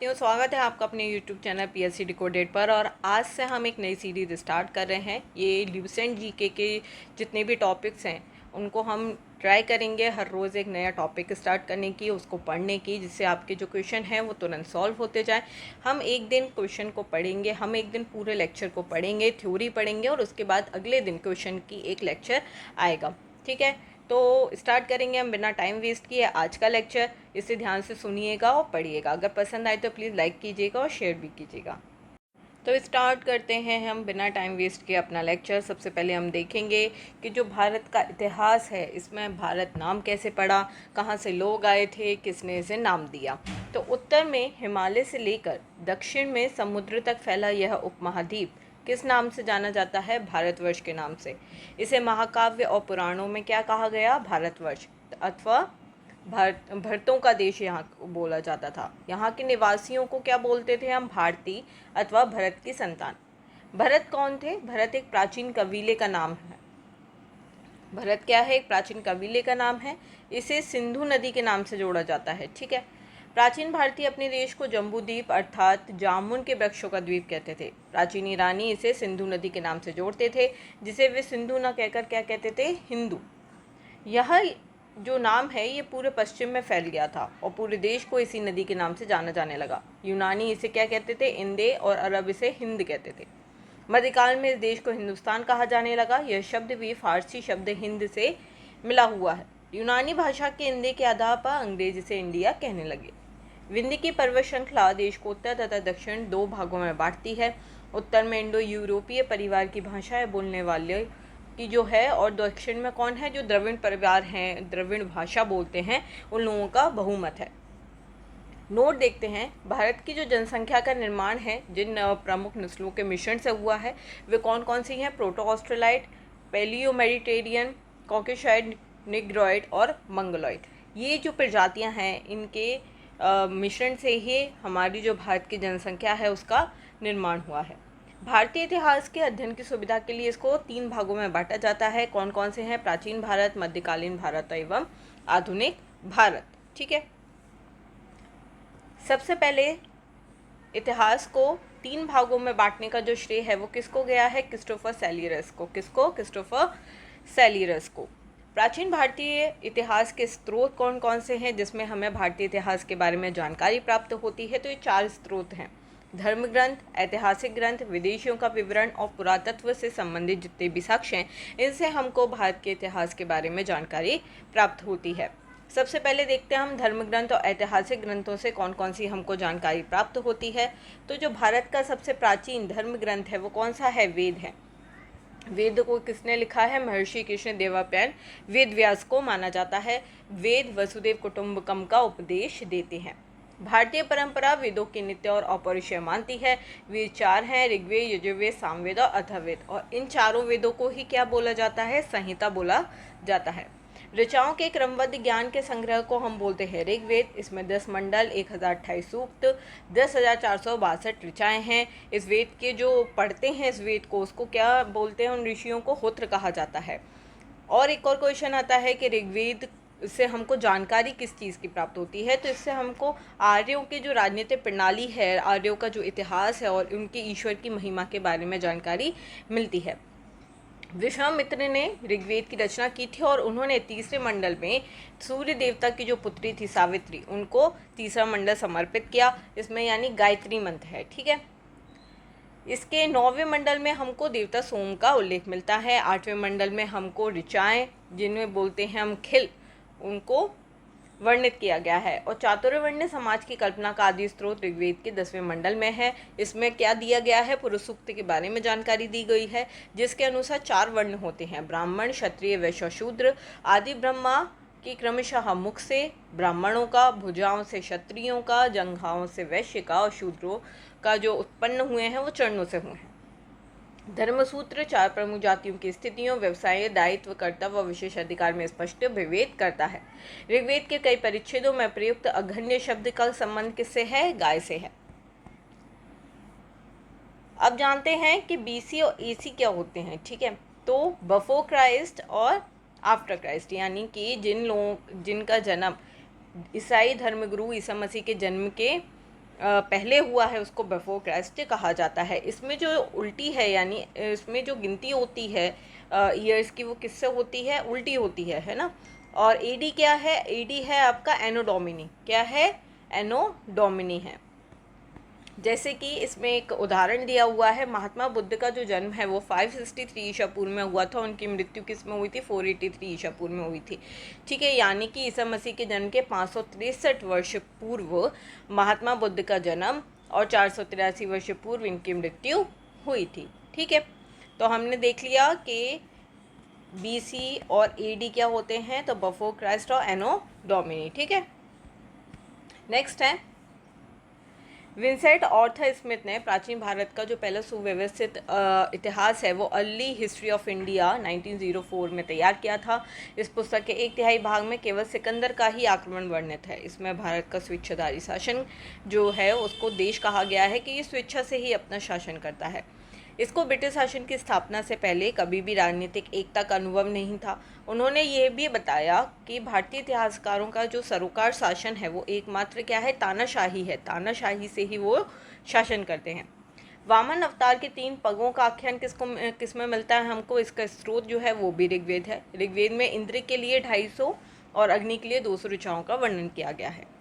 स्वागत है आपका अपने YouTube चैनल PSC डिकोडेड पर। और आज से हम एक नई सीरीज स्टार्ट कर रहे हैं। ये ल्यूसेंट जीके के जितने भी टॉपिक्स हैं उनको हम ट्राई करेंगे हर रोज़ एक नया टॉपिक स्टार्ट करने की, उसको पढ़ने की, जिससे आपके जो क्वेश्चन हैं वो तुरंत सॉल्व होते जाएं। हम एक दिन क्वेश्चन को पढ़ेंगे, हम एक दिन पूरे लेक्चर को पढ़ेंगे, थ्योरी पढ़ेंगे, और उसके बाद अगले दिन क्वेश्चन की एक लेक्चर आएगा। ठीक है, तो स्टार्ट करेंगे हम बिना टाइम वेस्ट किए आज का लेक्चर। इसे ध्यान से सुनिएगा और पढ़िएगा। अगर पसंद आए तो प्लीज़ लाइक कीजिएगा और शेयर भी कीजिएगा। तो स्टार्ट करते हैं हम बिना टाइम वेस्ट किए अपना लेक्चर। सबसे पहले हम देखेंगे कि जो भारत का इतिहास है इसमें भारत नाम कैसे पड़ा, कहाँ से लोग आए थे, किसने इसे नाम दिया। तो उत्तर में हिमालय से लेकर दक्षिण में समुद्र तक फैला यह उपमहाद्वीप किस नाम से जाना जाता है? भारतवर्ष के नाम से। इसे महाकाव्य और पुराणों में क्या कहा गया? भारतवर्ष अथवा भरतों का देश यहाँ बोला जाता था। यहाँ के निवासियों को क्या बोलते थे हम? भारतीय अथवा भरत की संतान। भरत कौन थे? भरत एक प्राचीन कबीले का नाम है। भरत क्या है? एक प्राचीन कबीले का नाम है। इसे सिंधु नदी के नाम से जोड़ा जाता है। ठीक है। प्राचीन भारतीय अपने देश को जम्बूद्वीप अर्थात जामुन के वृक्षों का द्वीप कहते थे। प्राचीन ईरानी इसे सिंधु नदी के नाम से जोड़ते थे, जिसे वे सिंधु न कहकर क्या कहते थे? हिंदू। यह जो नाम है ये पूरे पश्चिम में फैल गया था और पूरे देश को इसी नदी के नाम से जाना जाने लगा। यूनानी इसे क्या कहते थे? इंदे, और अरब इसे हिंद कहते थे। मध्यकाल में इस देश को हिंदुस्तान कहा जाने लगा। यह शब्द भी फारसी शब्द हिंद से मिला हुआ है। यूनानी भाषा के इंदे के आधार पर अंग्रेज इसे इंडिया कहने लगे। विंध्य की पर्वत श्रृंखला देश को उत्तर तथा दक्षिण दो भागों में बांटती है। उत्तर में इंडो यूरोपीय परिवार की भाषाएं बोलने वाले की जो है, और दक्षिण में कौन है? जो द्रविड़ परिवार हैं, द्रविड़ भाषा बोलते हैं, उन लोगों का बहुमत है। नोट देखते हैं, भारत की जो जनसंख्या का निर्माण है जिन प्रमुख नस्लों के मिश्रण से हुआ है वे कौन कौन सी हैं? प्रोटो ऑस्ट्रेलाइट, पैलियो मेडिटेरियन, कॉकेशॉइड, निग्रोइड और मंगोलॉइड। ये जो प्रजातियां हैं इनके मिश्रण से ही हमारी जो भारत की जनसंख्या है उसका निर्माण हुआ है। भारतीय इतिहास के अध्ययन की सुविधा के लिए इसको 3 भागों में बांटा जाता है। कौन कौन से हैं? प्राचीन भारत, मध्यकालीन भारत एवं आधुनिक भारत। ठीक है। सबसे पहले इतिहास को 3 भागों में बांटने का जो श्रेय है वो किसको गया है? क्रिस्टोफर सेल्यूरस को। किसको? क्रिस्टोफर सेल्यूरस को। प्राचीन भारतीय इतिहास के स्रोत कौन कौन से हैं जिसमें हमें भारतीय इतिहास के बारे में जानकारी प्राप्त होती है? तो ये 4 स्रोत हैं: धर्म ग्रंथ, ऐतिहासिक ग्रंथ, विदेशियों का विवरण और पुरातत्व से संबंधित जितने भी साक्ष्य हैं इनसे हमको भारत के इतिहास के बारे में जानकारी प्राप्त होती है। सबसे पहले देखते हैं हम धर्म ग्रंथ और ऐतिहासिक ग्रंथों से कौन कौन सी हमको जानकारी प्राप्त होती है। तो जो भारत का सबसे प्राचीन धर्म ग्रंथ है वो कौन सा है? वेद है। वेद को किसने लिखा है? महर्षि कृष्ण देवरायन वेद व्यास को माना जाता है। वेद वसुदेव कुटुंबकम का उपदेश देते हैं। भारतीय परंपरा वेदों के नित्य और अपरिचय मानती है। वेद 4 हैं: ऋग्वेद, यजुर्वेद, सामवेद और अथर्ववेद। और इन चारों वेदों को ही क्या बोला जाता है? संहिता बोला जाता है। ऋचाओं के क्रमबद्ध ज्ञान के संग्रह को हम बोलते हैं ऋग्वेद। इसमें 10 मंडल, 1028 सूक्त, 10,462 ऋचाएँ हैं। इस वेद के जो पढ़ते हैं इस वेद को उसको क्या बोलते हैं? उन ऋषियों को होत्र कहा जाता है। और एक और क्वेश्चन आता है कि ऋग्वेद से हमको जानकारी किस चीज़ की प्राप्त होती है? तो इससे हमको आर्यों की जो राजनीतिक प्रणाली है, आर्यों का जो इतिहास है और उनके ईश्वर की महिमा के बारे में जानकारी मिलती है। विश्वामित्र ने ऋग्वेद की रचना की थी और उन्होंने तीसरे मंडल में सूर्य देवता की जो पुत्री थी सावित्री, उनको तीसरा मंडल समर्पित किया। इसमें यानी गायत्री मंत्र है। ठीक है। इसके 9वें मंडल में हमको देवता सोम का उल्लेख मिलता है। 8वें मंडल में हमको ऋचाएँ, जिन्हें बोलते हैं हम खिल, उनको वर्णित किया गया है। और चातुर्वर्ण समाज की कल्पना का आदि स्रोत ऋग्वेद के 10वें मंडल में है। इसमें क्या दिया गया है? पुरुष सूक्त के बारे में जानकारी दी गई है, जिसके अनुसार 4 वर्ण होते हैं: ब्राह्मण, क्षत्रिय, वैश्य, शूद्र। आदि ब्रह्मा की क्रमशः मुख से ब्राह्मणों का, भुजाओं से क्षत्रियों का, जंघाओं से वैश्य का और शूद्रों का जो उत्पन्न हुए हैं वो चरणों से हुए हैं। धर्मसूत्र 4 प्रमुख जातियों की स्थितियों, व्यवसाय, दायित्व, कर्तव्य और विशेष अधिकार में स्पष्ट विभेद करता है। ऋग्वेद के कई परिच्छेदों में प्रयुक्त अघन्य शब्द का संबंध किससे है? गाय से है। अब जानते हैं कि बीसी और एसी क्या होते हैं। ठीक है। तो बिफोर क्राइस्ट और आफ्टर क्राइस्ट, यानी कि जिनका जन्म ईसाई धर्मगुरु ईसा मसीह के जन्म के पहले हुआ है उसको बिफोर क्राइस्ट कहा जाता है। इसमें जो उल्टी है, यानी इसमें जो गिनती होती है ईयर्स की, वो किससे होती है? उल्टी होती है ना। और एडी क्या है? एडी है आपका एनो डोमिनी। क्या है? एनो डोमिनी है। जैसे कि इसमें एक उदाहरण दिया हुआ है, महात्मा बुद्ध का जो जन्म है वो 563 ईसा पूर्व में हुआ था। उनकी मृत्यु किस में हुई थी? 483 ईसा पूर्व में हुई थी। ठीक है, यानी कि ईसा मसीह के जन्म के 563 वर्ष पूर्व महात्मा बुद्ध का जन्म और 483 वर्ष पूर्व इनकी मृत्यु हुई थी। ठीक है, तो हमने देख लिया कि BC और AD क्या होते हैं, तो बिफोर क्राइस्ट और एनो डोमिनी। ठीक है, नेक्स्ट है विंसेंट ऑर्थर स्मिथ ने प्राचीन भारत का जो पहला सुव्यवस्थित इतिहास है वो अर्ली हिस्ट्री ऑफ इंडिया 1904 में तैयार किया था। इस पुस्तक के 1/3 भाग में केवल सिकंदर का ही आक्रमण वर्णित है। इसमें भारत का स्वेच्छाधारी शासन जो है उसको देश कहा गया है कि ये स्वेच्छा से ही अपना शासन करता है। इसको ब्रिटिश शासन की स्थापना से पहले कभी भी राजनीतिक एकता का अनुभव नहीं था। उन्होंने ये भी बताया कि भारतीय इतिहासकारों का जो सरोकार शासन है वो एकमात्र क्या है? तानाशाही है। तानाशाही से ही वो शासन करते हैं। वामन अवतार के 3 पगों का आख्यान किस में मिलता है हमको? इसका स्रोत जो है वो भी ऋग्वेद है। ऋग्वेद में इंद्र के लिए 250 और अग्नि के लिए 200 ऋचाओं का वर्णन किया गया है।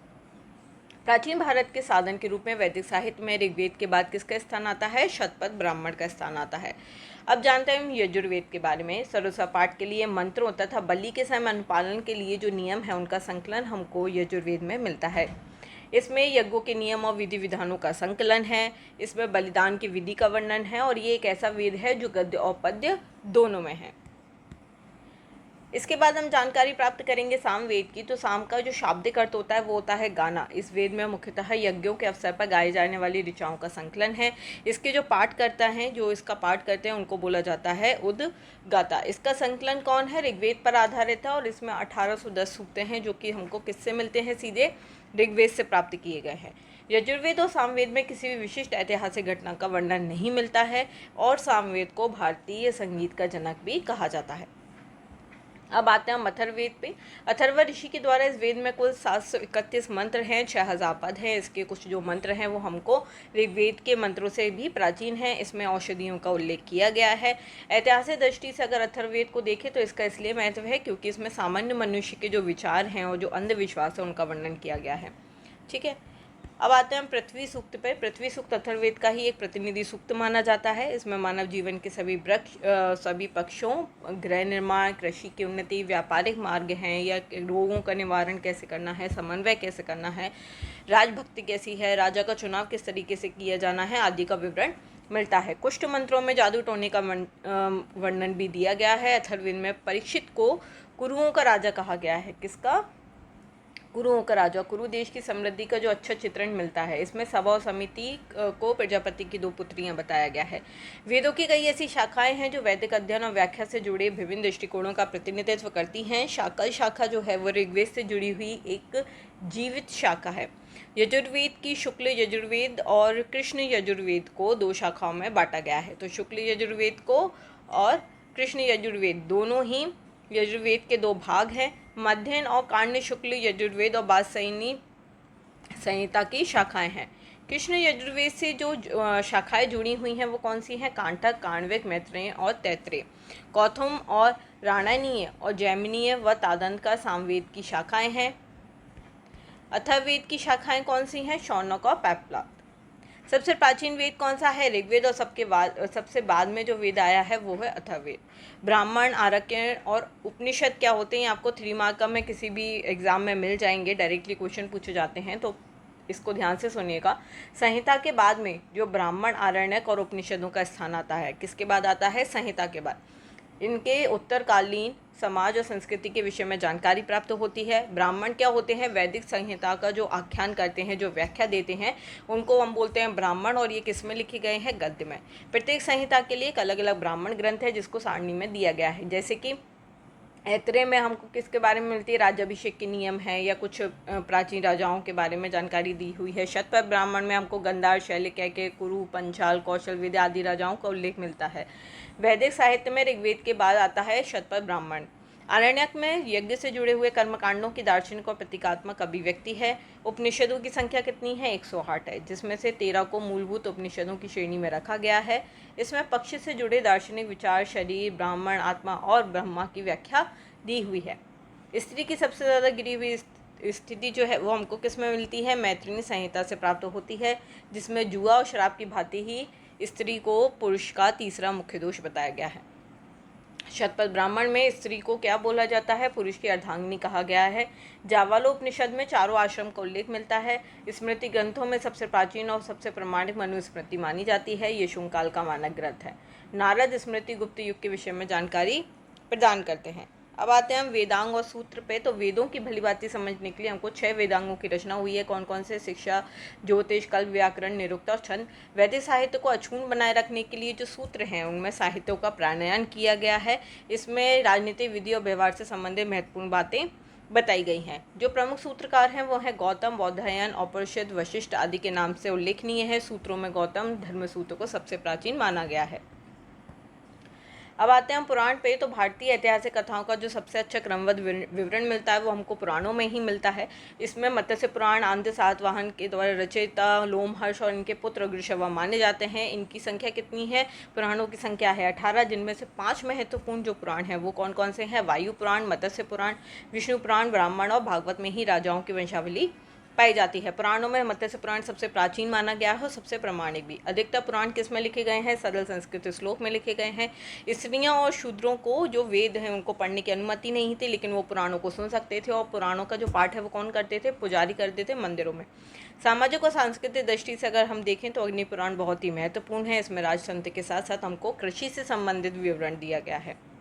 प्राचीन भारत के साधन के रूप में वैदिक साहित्य में ऋग्वेद के बाद किसका स्थान आता है? शतपथ ब्राह्मण का स्थान आता है। अब जानते हैं हम यजुर्वेद के बारे में। सरोसा पाठ के लिए मंत्रों तथा बलि के समय अनुपालन के लिए जो नियम है उनका संकलन हमको यजुर्वेद में मिलता है। इसमें यज्ञों के नियम और विधि विधानों का संकलन है। इसमें बलिदान की विधि का वर्णन है और ये एक ऐसा वेद है जो गद्य और पद्य दोनों में है। इसके बाद हम जानकारी प्राप्त करेंगे सामवेद की। तो साम का जो शाब्दिक अर्थ होता है वो होता है गाना। इस वेद में मुख्यतः यज्ञों के अवसर पर गाए जाने वाली ऋचाओं का संकलन है। इसके जो पाठ करता है, जो इसका पाठ करते हैं उनको बोला जाता है उद्गाता। इसका संकलन कौन है? ऋग्वेद पर आधारित है और इसमें 1810 सूक्त हैं जो कि हमको किससे मिलते हैं? सीधे ऋग्वेद से प्राप्त किए गए हैं। यजुर्वेद और सामवेद में किसी भी विशिष्ट ऐतिहासिक घटना का वर्णन नहीं मिलता है और सामवेद को भारतीय संगीत का जनक भी कहा जाता है। अब आते हैं हम अथर्ववेद पे। अथर्व ऋषि के द्वारा इस वेद में कुल 731 मंत्र हैं, 6000 पद हैं। इसके कुछ जो मंत्र हैं वो हमको ऋग्वेद के मंत्रों से भी प्राचीन हैं। इसमें औषधियों का उल्लेख किया गया है। ऐतिहासिक दृष्टि से अगर अथर्ववेद को देखें तो इसका इसलिए महत्व है क्योंकि इसमें सामान्य मनुष्य के जो विचार हैं और जो अंधविश्वास है उनका वर्णन किया गया है। ठीक है, अब आते हैं हम पृथ्वी सूक्त पे। पृथ्वी सूक्त अथर्ववेद का ही एक प्रतिनिधि सूक्त माना जाता है। इसमें मानव जीवन के सभी पक्षों, गृह निर्माण, कृषि की उन्नति, व्यापारिक मार्ग हैं या रोगों का निवारण कैसे करना है, समन्वय कैसे करना है, राजभक्ति कैसी है, राजा का चुनाव किस तरीके से किया जाना है आदि का विवरण मिलता है। कुष्ठ मंत्रों में जादू टोने का वर्णन भी दिया गया है। अथर्ववेद में परीक्षित को कुरुओं का राजा कहा गया है। किसका? कुरुओं का राजा। कुरु देश की समृद्धि का जो अच्छा चित्रण मिलता है। इसमें सभा और समिति को प्रजापति की 2 पुत्रियां बताया गया है। वेदों की कई ऐसी शाखाएं हैं जो वैदिक अध्ययन और व्याख्या से जुड़े विभिन्न दृष्टिकोणों का प्रतिनिधित्व करती हैं। शाकल शाखा जो है वो ऋग्वेद से जुड़ी हुई एक जीवित शाखा है। यजुर्वेद की शुक्ल यजुर्वेद और कृष्ण यजुर्वेद को 2 शाखाओं में बांटा गया है। तो शुक्ल यजुर्वेद को और कृष्ण यजुर्वेद दोनों ही यजुर्वेद के 2 भाग हैं। मध्ययन और काण्य शुक्ल यजुर्वेद और बादशायनी संहिता की शाखाएं हैं। कृष्ण यजुर्वेद से जो शाखाएं जुड़ी हुई हैं वो कौन सी हैं? कांटक, काण्विक, मैत्रेय और तैत्रेय। कौथुम और राणानीय और जैमिनीय व तादंत का सामवेद की शाखाएं हैं। अथर्ववेद की शाखाएं कौन सी हैं? शौनक और पैपलाद। सबसे प्राचीन वेद कौन सा है? ऋग्वेद और सबसे बाद में जो वेद आया है वो है अथर्ववेद। ब्राह्मण, आरण्यक और उपनिषद क्या होते हैं? आपको 3 मार्क का में किसी भी एग्जाम में मिल जाएंगे, डायरेक्टली क्वेश्चन पूछे जाते हैं, तो इसको ध्यान से सुनिएगा। संहिता के बाद में जो ब्राह्मण, आरण्यक और उपनिषदों का स्थान आता है, किसके बाद आता है? संहिता के बाद। इनके उत्तरकालीन समाज और संस्कृति के विषय में जानकारी प्राप्त होती है। ब्राह्मण क्या होते हैं? वैदिक संहिता का जो आख्यान करते हैं, जो व्याख्या देते हैं, उनको हम बोलते हैं ब्राह्मण और ये किस में लिखे गए हैं? गद्य में। प्रत्येक संहिता के लिए एक अलग अलग ब्राह्मण ग्रंथ है जिसको सारणी में दिया गया है। जैसे कि ऐत्रेय में हमको किसके बारे में मिलती है? राज्याभिषेक के नियम है या कुछ प्राचीन राजाओं के बारे में जानकारी दी हुई है। शतपथ ब्राह्मण में हमको गंधार, शैलक्य, कुरु, पंचाल, कौशल, विद्या आदि राजाओं का उल्लेख मिलता है। वैदिक साहित्य में ऋग्वेद के बाद आता है शतपथ ब्राह्मण। आरण्यक में यज्ञ से जुड़े हुए कर्मकांडों की दार्शनिक और प्रतीकात्मक अभिव्यक्ति है। उपनिषदों की संख्या कितनी है? 108 है, जिसमें से 13 को मूलभूत उपनिषदों की श्रेणी में रखा गया है। इसमें पक्ष से जुड़े दार्शनिक विचार, शरीर, ब्राह्मण, आत्मा और ब्रह्मा की व्याख्या दी हुई है। स्त्री की सबसे ज़्यादा गिरी हुई स्थिति जो है वो हमको किस में मिलती है? मैत्रिणी संहिता से प्राप्त होती है, जिसमें जुआ और शराब की भांति ही स्त्री को पुरुष का तीसरा मुख्य दोष बताया गया है। शतपथ ब्राह्मण में स्त्री को क्या बोला जाता है? पुरुष की अर्धांगिनी कहा गया है। जावालोपनिषद में चारों आश्रम का उल्लेख मिलता है। स्मृति ग्रंथों में सबसे प्राचीन और सबसे प्रमाणिक मनुस्मृति मानी जाती है। ये शुंगकाल का मानक ग्रंथ है। नारद स्मृति गुप्त युग के विषय में जानकारी प्रदान करते हैं। अब आते हैं हम वेदांग और सूत्र पे। तो वेदों की भलीभांति समझने के लिए हमको 6 वेदांगों की रचना हुई है। कौन कौन से? शिक्षा, ज्योतिष, कल्प, व्याकरण, निरुक्त और छंद। वैदिक साहित्य को अक्षुण्ण बनाए रखने के लिए जो सूत्र हैं उनमें साहित्यों का प्राणायाम किया गया है। इसमें राजनीति, विधि और व्यवहार से संबंधित महत्वपूर्ण बातें बताई गई हैं। जो प्रमुख सूत्रकार हैं वो हैं गौतम, बौधायन, औपनिषद, वशिष्ठ आदि के नाम से उल्लेखनीय है। सूत्रों में गौतम धर्मसूत्र को सबसे प्राचीन माना गया है। अब आते हैं हम पुराण पे। तो भारतीय ऐतिहासिक कथाओं का जो सबसे अच्छा क्रमबद्ध विवरण मिलता है वो हमको पुराणों में ही मिलता है। इसमें मत्स्य पुराण आद्य सातवाहन के द्वारा रचित लोमहर्ष और इनके पुत्र वृषभा माने जाते हैं। इनकी संख्या कितनी है? पुराणों की संख्या है 18, जिनमें से 5 महत्वपूर्ण जो पुराण हैं वो कौन कौन से हैं? वायु पुराण, मत्स्य पुराण, विष्णु पुराण, ब्राह्मण और भागवत में ही राजाओं की वंशावली पाई जाती है। पुराणों में मत्स्य पुराण सबसे प्राचीन माना गया है और सबसे प्रमाणिक भी। अधिकतर पुराण किस में लिखे गए हैं? सरल संस्कृत श्लोक में लिखे गए हैं। स्त्रियां और शूद्रों को जो वेद हैं उनको पढ़ने की अनुमति नहीं थी, लेकिन वो पुराणों को सुन सकते थे। और पुराणों का जो पाठ है वो कौन करते थे? पुजारी करते थे मंदिरों में। सामाजिक और सांस्कृतिक दृष्टि से अगर हम देखें तो अग्नि पुराण बहुत ही महत्वपूर्ण है। इसमें राजतंत्र के साथ साथ हमको कृषि से संबंधित विवरण दिया गया है।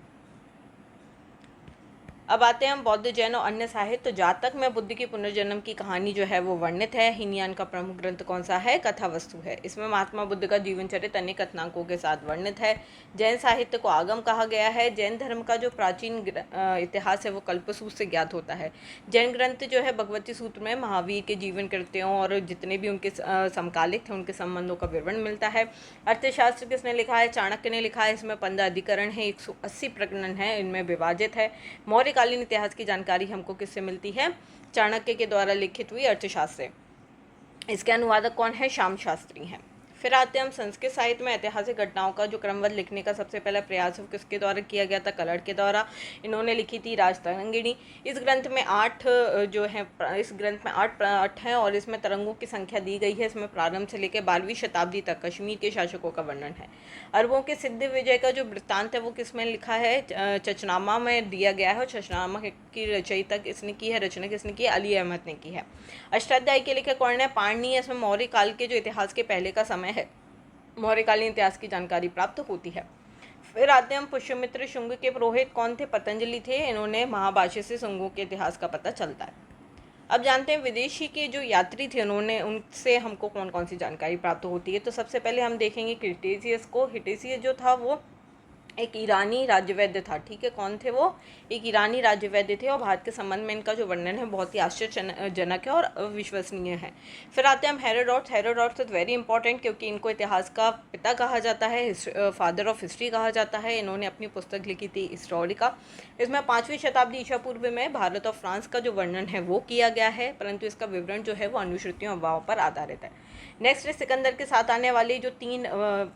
अब आते हैं हम बौद्ध, जैन और अन्य साहित्य। तो जातक में बुद्ध की पुनर्जन्म की कहानी जो है वो वर्णित है। हीनयान का प्रमुख ग्रंथ कौन सा है? कथा वस्तु है। इसमें महात्मा बुद्ध का जीवन चरित्र अनेक कथनांकों के साथ वर्णित है। जैन साहित्य को आगम कहा गया है। जैन धर्म का जो प्राचीन इतिहास है वो कल्पसूत्र से ज्ञात होता है। जैन ग्रंथ जो है भगवती सूत्र में महावीर के जीवन कृत्यों और जितने भी उनके समकालिक थे उनके संबंधों का विवरण मिलता है। अर्थशास्त्र किसने लिखा है? चाणक्य ने लिखा है। इसमें 15 अधिकरण है, 180 प्रकरण है, इनमें विभाजित है। मौर्यकालीन इतिहास की जानकारी हमको किससे मिलती है? चाणक्य के द्वारा लिखित हुई अर्थशास्त्र। इसके अनुवादक कौन है? श्याम शास्त्री हैं। फिर आते हैं हम संस्कृत साहित्य में। ऐतिहासिक घटनाओं का जो क्रमबद्ध लिखने का सबसे पहला प्रयास किसके द्वारा किया गया था? कलड़ के द्वारा। इन्होंने लिखी थी राजतरंगिणी। इस ग्रंथ में 8 हैं और इसमें तरंगों की संख्या दी गई है। इसमें प्रारंभ से लेकर 12वीं शताब्दी तक कश्मीर के शासकों का वर्णन है। अरबों के सिद्ध विजय का जो वृत्तांत है वो किसमें लिखा है? चचनामा में दिया गया है। और चचनामा की रचयिता किसने की है? रचना किसने की है? अली अहमद ने की है। अष्टाध्यायी के लेखक कौन है? पाणिनि। इसमें मौर्य काल के जो इतिहास के पहले का समय है, मौर्यकालीन इतिहास की जानकारी प्राप्त होती है। फिर आते हैं हम पुष्यमित्र। शुंग के पुरोहित कौन थे? पतंजलि थे। इन्होंने महाभाष्य से शुंगों के इतिहास का पता चलता है। अब जानते हैं विदेशी के जो यात्री थे उनसे हमको कौन कौन सी जानकारी प्राप्त होती है। तो सबसे पहले हम देखेंगे हिटेशियस को। हिटेशियस जो था वो एक ईरानी राज्यवैद्य था। ठीक है, कौन थे वो? एक ईरानी राज्यवैद्य थे। और भारत के संबंध में इनका जो वर्णन है बहुत ही आश्चर्यजनक है और अविश्वसनीय है। फिर आते हैं हम Herodotus. Herodotus is very important क्योंकि इनको इतिहास का पिता कहा जाता है, फादर ऑफ हिस्ट्री कहा जाता है। इन्होंने अपनी पुस्तक लिखी थी हिस्टोरिका। इसमें 5वीं शताब्दी ईसा पूर्व में भारत और फ्रांस का जो वर्णन है वो किया गया है, परंतु इसका विवरण जो है वो अनुश्रुतियों अफवाहों पर आधारित है। नेक्स्ट सिकंदर के साथ आने वाली जो 3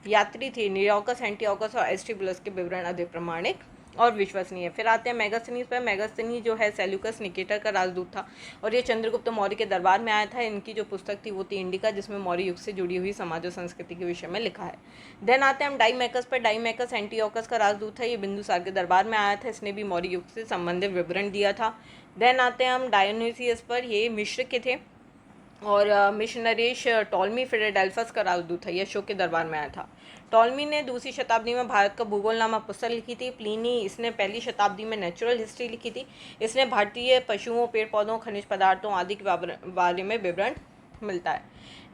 यात्री थे, नियोकस, एंटियोकस और एस्ट्रिबुलस के विवरण अधिक प्रमाणिक और विश्वसनीय है। फिर आते हैं मेगास्थनीज पर। मेगास्थनीज जो है सेल्यूकस निकेटर का राजदूत था और ये चंद्रगुप्त मौर्य के दरबार में आया था। इनकी जो पुस्तक थी वो थी इंडिका, जिसमें मौर्य युग से जुड़ी हुई समाज और संस्कृति के विषय में लिखा है। देन आते हैं हम डाइमैकस पर। डाइमैकस एंटियोकस का राजदूत था। ये बिंदुसार के दरबार में आया था। इसने भी मौर्य युग से संबंधित विवरण दिया था। देन आते हैं हम डायोनिसियस पर। ये मिस्र के थे और मिशनरीश टॉलमी फिलाडेल्फस का राजदूत था। ये अशोक के दरबार में आया था। टॉलमी ने 2वीं शताब्दी में भारत का भूगोल नामक पुस्तक लिखी थी। प्लिनी इसने 1ली शताब्दी में नेचुरल हिस्ट्री लिखी थी। इसने भारतीय पशुओं, पेड़ पौधों, खनिज पदार्थों आदि के बारे में विवरण मिलता है।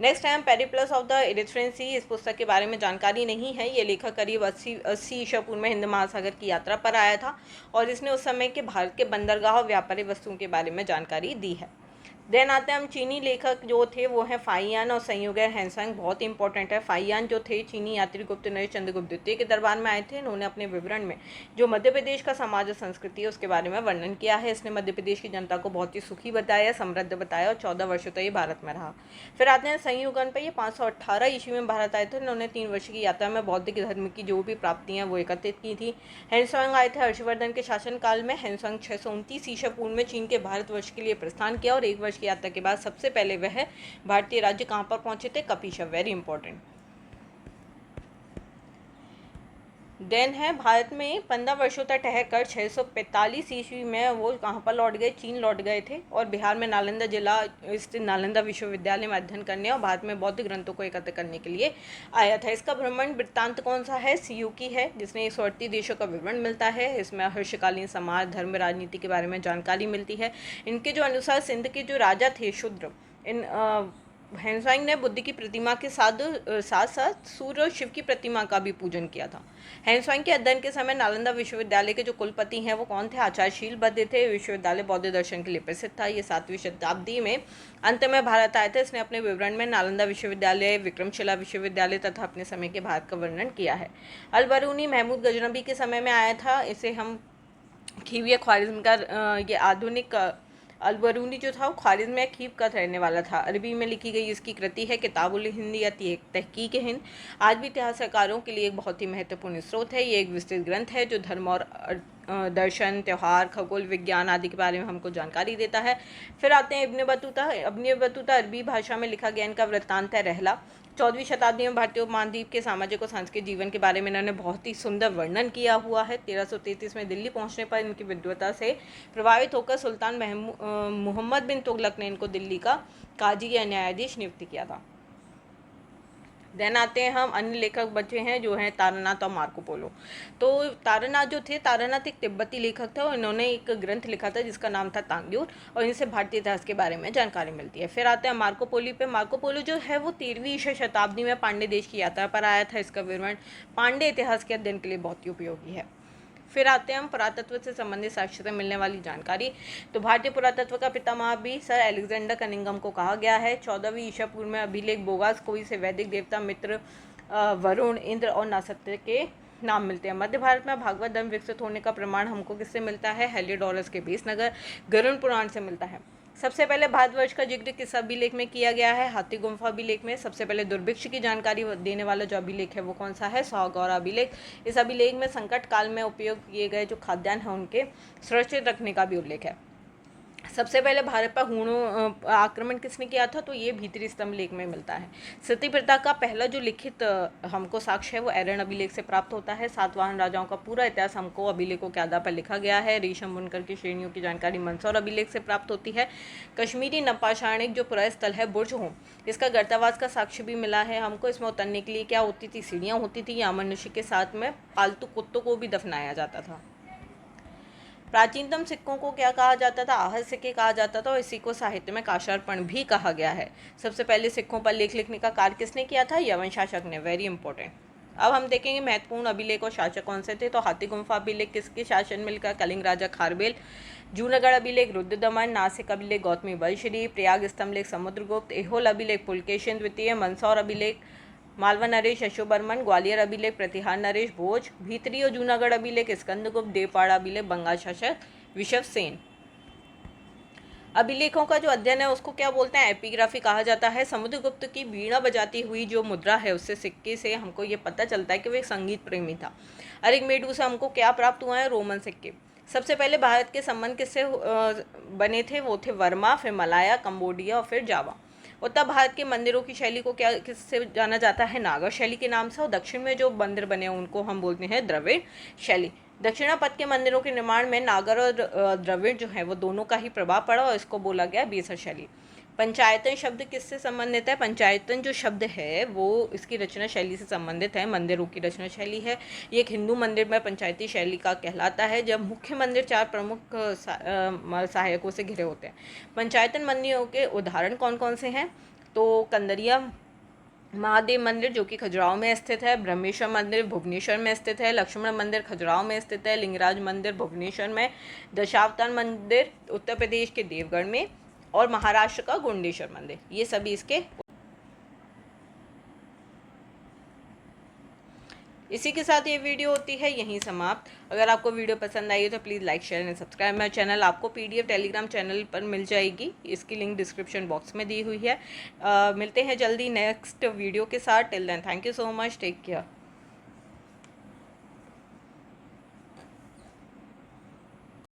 Next time Periplus of the Erythraean Sea. इस पुस्तक के बारे में जानकारी नहीं है। ये लेखक करीब 80 ईसा पूर्व में हिंद महासागर की यात्रा पर आया था और इसने उस समय के भारत के बंदरगाह और व्यापारी वस्तुओं के बारे में जानकारी दी है। देन आते हैं हम चीनी लेखक जो थे वो हैं फाहियान और संयोगर हेनसांग, बहुत इंपॉर्टेंट है। फाहियान जो थे चीनी यात्री गुप्त नरेश चंद्रगुप्त द्वितीय के दरबार में आए थे। इन्होंने अपने विवरण में जो मध्य प्रदेश का समाज और संस्कृति है उसके बारे में वर्णन किया है। इसने मध्य प्रदेश की जनता को बहुत ही सुखी बताया, समृद्ध बताया और 14 वर्षों तक ये भारत में रहा। फिर आते हैं संयुगन पर, ये 518 ईस्वी में भारत आए थे। इन्होंने 3 वर्ष की यात्रा में बौद्ध धर्म की जो भी प्राप्तियां वो एकत्रित की थी। हेनसांग आए थे हर्षवर्धन के शासनकाल में। हेनसांग 629 ईसा पूर्व में चीन के भारतवर्ष के लिए प्रस्थान किया और 1 वर्ष की यात्रा के बाद सबसे पहले वह भारतीय राज्य कहाँ पर पहुंचे थे? Kapisha, very important. देन है भारत में 15 वर्षों तक ठहरकर 645 ईस्वी में वो कहाँ पर लौट गए? चीन लौट गए थे और बिहार में नालंदा जिला स्थित नालंदा विश्वविद्यालय में अध्ययन करने और भारत में बौद्ध ग्रंथों को एकत्र करने के लिए आया था। इसका भ्रमण वृत्तांत कौन सा है? सियुकी है, जिसमें 138 देशों का विवरण मिलता है। इसमें हर्षकालीन समाज, धर्म, राजनीति के बारे में जानकारी मिलती है। इनके जो अनुसार सिंध के जो राजा थे शूद्र, इन हेनसांग ने बुद्ध की प्रतिमा के साथ साथ सूर्य और शिव की प्रतिमा का भी पूजन किया था। हेनसांग के अध्ययन के समय नालंदा विश्वविद्यालय के जो कुलपति हैं वो कौन थे? आचार्य शीलभद्र थे। विश्वविद्यालय बौद्ध दर्शन के लिए प्रसिद्ध था। ये 7वीं शताब्दी में अंत में भारत आए थे। इसने अपने विवरण में नालंदा विश्वविद्यालय, विक्रमशिला विश्वविद्यालय तथा अपने समय के भारत का वर्णन किया है। अल-बरूनी महमूद गजनबी के समय में आया था। इसे हम खीविया ख्वारिज़्म का ये आधुनिक अल-बरूनी जो था वो ख्वारिज़्म में खीव का रहने वाला था। अरबी में लिखी गई इसकी कृति है किताबुल हिंद या तहकीक हिंद। आज भी इतिहासकारों के लिए एक बहुत ही महत्वपूर्ण स्रोत है। ये एक विस्तृत ग्रंथ है जो धर्म और दर्शन, त्यौहार, खगोल विज्ञान आदि के बारे में हमको जानकारी देता है। फिर आते हैं इब्न बतूता। इब्न बतूता अरबी भाषा में लिखा गया इनका वृत्तांत है रहला। 14वीं शताब्दी में भारतीय उपमहाद्वीप के सामाजिक और सांस्कृतिक जीवन के बारे में इन्होंने बहुत ही सुंदर वर्णन किया हुआ है। 1333 में दिल्ली पहुंचने पर इनकी विद्वता से प्रभावित होकर सुल्तान मोहम्मद बिन तुगलक ने इनको दिल्ली का काजी या न्यायाधीश नियुक्त किया था। देन आते हैं हम अन्य लेखक बचे हैं जो हैं तारानाथ और मार्को पोलो। तो तारानाथ जो थे, तारानाथ एक तिब्बती लेखक थे और इन्होंने एक ग्रंथ लिखा था जिसका नाम था तांग्यूर और इनसे भारतीय इतिहास के बारे में जानकारी मिलती है। फिर आते हैं मार्को पोलो पे। मार्को पोलो जो है वो 13वीं ईसा शताब्दी में पांडे देश की यात्रा पर आया था। इसका विवरण पांडे इतिहास के अध्ययन के लिए बहुत ही उपयोगी है। फिर आते हैं हम पुरातत्व से संबंधित साक्ष्य से मिलने वाली जानकारी। तो भारतीय पुरातत्व का पितामह भी सर अलेक्जेंडर कनिंघम को कहा गया है। 14वीं ईसा पूर्व में अभिलेख बोगास कोई से वैदिक देवता मित्र, वरुण, इंद्र और नासत्य के नाम मिलते हैं। मध्य भारत में भागवत धर्म विकसित होने का प्रमाण हमको किससे मिलता है? हेलियोडोरस के बेसनगर गरुड़ पुराण से मिलता है। सबसे पहले भारतवर्ष का जिक्र किस अभिलेख में किया गया है? हाथी गुम्फा अभिलेख में। सबसे पहले दुर्भिक्ष की जानकारी देने वाला जो अभिलेख है वो कौन सा है? सौगौरा अभिलेख। इस अभिलेख में संकट काल में उपयोग किए गए जो खाद्यान्न है उनके सुरक्षित रखने का भी उल्लेख है। सबसे पहले भारत पर हूणों आक्रमण किसने किया था? तो ये भीतरी स्तंभ लेख में मिलता है। सती प्रथा का पहला जो लिखित हमको साक्ष्य है वो एरन अभिलेख से प्राप्त होता है। सातवाहन राजाओं का पूरा इतिहास हमको अभिलेखों के आधार पर लिखा गया है। रेशम बुनकर की श्रेणियों की जानकारी मंदसौर अभिलेख से प्राप्त होती है। कश्मीरी नपाषाणिक जो पुरास्थल है बुर्ज होम, इसका गर्तावास का साक्ष्य भी मिला है हमको। इसमें उतरने के लिए क्या होती थी? सीढ़ियाँ होती थी या मनुष्य के साथ में पालतू कुत्तों को भी दफनाया जाता था। प्राचीनतम सिक्कों को क्या कहा जाता था? आहत सिक्के कहा जाता था और इसी को साहित्य में काशार्पण भी कहा गया है। सबसे पहले सिक्कों पर लेख लिखने का कार्य किसने किया था? यवन शासक ने, वेरी इंपॉर्टेंट। अब हम देखेंगे महत्वपूर्ण अभिलेख और शासक कौन से थे। तो हाथी गुम्फा अभिलेख किसके शासन में लिखा? कलिंग राजा खारबेल। जूनागढ़ अभिलेख रुद्र दमन। नासिक अभिलेख गौतमी बलश्री। प्रयाग स्तंभ लेख समुद्रगुप्त। एहोल अभिलेख पुलकेशिन द्वितीय। मंदसौर अभिलेख मालवा नरेश अशोकवर्मन। ग्वालियर अभिलेख प्रतिहार नरेश भोज। भीतरी और जूनागढ़ अभिलेख स्कंदगुप्त। देवपाड़ा अभिलेख बंगाल शासक विशव सेन। अभिलेखों का जो अध्ययन है उसको क्या बोलते हैं? एपिग्राफी कहा जाता है। समुद्रगुप्त की वीणा बजाती हुई जो मुद्रा है उससे सिक्के से हमको ये पता चलता है कि वो एक संगीत प्रेमी था। अरिगमेडू से हमको क्या प्राप्त हुआ है? रोमन सिक्के। सबसे पहले भारत के संबंध किससे बने थे? वो थे वर्मा, फिर मलाया, कंबोडिया और फिर जावा। उत्तर भारत के मंदिरों की शैली को क्या किससे जाना जाता है? नागर शैली के नाम से। और दक्षिण में जो मंदिर बने हैं उनको हम बोलते हैं द्रविड़ शैली। दक्षिणापथ के मंदिरों के निर्माण में नागर और द्रविड़ जो है वो दोनों का ही प्रभाव पड़ा और इसको बोला गया बेसर शैली। पंचायतन शब्द किससे संबंधित है? पंचायतन जो शब्द है वो इसकी रचना शैली से संबंधित है, मंदिरों की रचना शैली है। ये एक हिंदू मंदिर में पंचायती शैली का कहलाता है जब मुख्य मंदिर 4 प्रमुख सहायकों से घिरे होते हैं। पंचायतन मंदिरों के उदाहरण कौन कौन से हैं? तो कंदरिया महादेव मंदिर जो कि खजुराहो में स्थित है। ब्रह्मेश्वर मंदिर भुवनेश्वर में स्थित है। लक्ष्मण मंदिर खजुराहो में स्थित है। लिंगराज मंदिर भुवनेश्वर में। दशावतार मंदिर उत्तर प्रदेश के देवगढ़ में। और महाराष्ट्र का गोंडेश्वर मंदिर, ये सभी इसके। इसी के साथ ये वीडियो होती है यहीं समाप्त। अगर आपको वीडियो पसंद आई है तो please like share and subscribe my channel. आपको PDF टेलीग्राम चैनल पर मिल जाएगी, इसकी लिंक डिस्क्रिप्शन बॉक्स में दी हुई है। मिलते हैं जल्दी नेक्स्ट वीडियो के साथ। Till then thank you so much, take care.